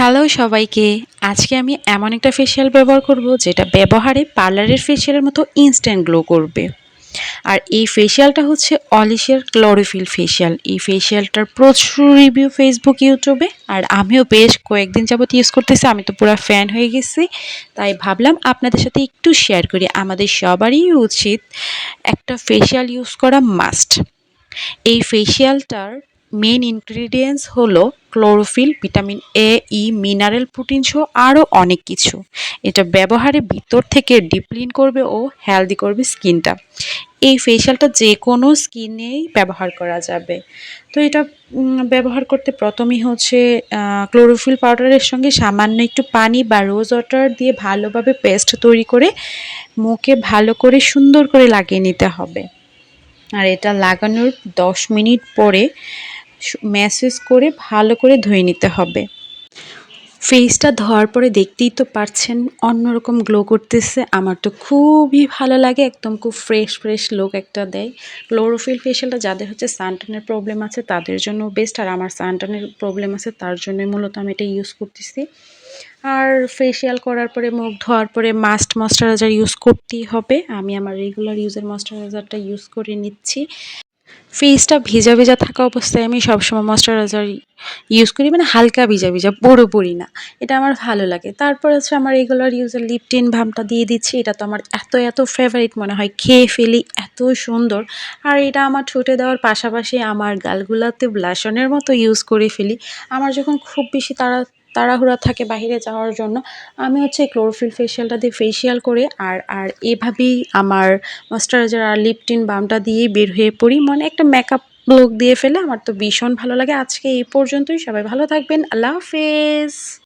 Hello সবাইকে। আজকে আমি এমন একটা ফেসিয়াল ব্যবহার করব যেটা ব্যবহারে পার্লারের ফেসিয়ালের মতো ইনস্ট্যান্ট গ্লো করবে। আর এই ফেসিয়ালটা হচ্ছে অলিশিয়ার ক্লোরোফিল ফেসিয়াল। এই ফেসিয়ালটার প্রচুর রিভিউ ফেসবুক, ইউটিউবে। আর আমিও বেশ কয়েকদিন যাবত ইউজ করতেছি। আমি তো পুরা ফ্যান হয়ে গেছি। তাই ভাবলাম আপনাদের সাথে একটু শেয়ার করি। আমাদের সবারই উচিত একটা ফেসিয়াল ইউজ করা মাস্ট। এই ফেসিয়ালটার মেইন ইনগ্রিডিয়েন্টস হলো chlorophyll, vitamin A, E, mineral, protein সহ আরও অনেক কিছু। এটা ব্যবহারে ভিতর থেকে ডিপ ক্লিন করবে ও হেলদি করবে স্কিনটা। এই ফেসিয়ালটা যে কোনো স্কিনেই ব্যবহার করা যাবে। তো এটা ব্যবহার করতে প্রথমেই হচ্ছে ক্লোরোফিল পাউডারের সঙ্গে সামান্য একটু পানি বা রোজ ওয়াটার দিয়ে ভালোভাবে পেস্ট তৈরি করে মুখে ভালো করে সুন্দর করে লাগিয়ে নিতে হবে। আর এটা লাগানোর 10 মিনিট পরে ম্যাসেজ করে ভালো করে ধুয়ে নিতে হবে। ফেসটা ধোয়ার পরে দেখতেই তো পারছেন অন্যরকম গ্লো করতেছে। আমার তো খুবই ভালো লাগে, একদম খুব ফ্রেশ ফ্রেশ লুক একটা দেয়। ক্লোরোফিল ফেশিয়ালটা যাদের হচ্ছে সানট্যানের প্রবলেম আছে তাদের জন্য বেস্ট, আর আমার সানট্যানের প্রবলেম আছে তার জন্যই মূলত আমি এটা ইউজ করতেছি। আর ফেসিয়াল করার পরে মুখ ধোয়ার পরে মাস্ট ময়শ্চারাইজার ইউজ করতেই হবে। আমি আমার রেগুলার ইউজের ময়শ্চারাইজারটা ইউজ করে নিচ্ছি। ফেসটা ভিজা ভিজা থাকা অবস্থায় আমি সবসময় ময়শ্চারাইজার ইউজ করি, মানে হালকা ভিজা ভিজা, পুরোপুরি না। এটা আমার ভালো লাগে। তারপর হচ্ছে আমার রেগুলার ইউজের লিপটিন ভামটা দিয়ে দিচ্ছি। এটা তো আমার এত এত ফেভারিট, মনে হয় খেয়ে ফেলি, এত সুন্দর। আর এটা আমার ঠোঁটে দেওয়ার পাশাপাশি আমার গালগুলাতে ব্লাশনের মতো ইউজ করে ফেলি। আমার যখন খুব বেশি তাড়াহুড়া থাকে বাইরে যাওয়ার জন্য, আমি হচ্ছে ক্লোরোফিল ফেসিয়ালটা দিয়ে ফেসিয়াল করে আর এভাবেই আমার ময়শ্চারাইজার আর লিপটিন বামটা দিয়েই বের হয়ে পড়ি। মানে একটা মেকআপ লুক দিয়ে ফেলে আমার তো ভীষণ ভালো লাগে। আজকে এই পর্যন্তই। সবাই ভালো থাকবেন। আল্লাহ হাফেজ।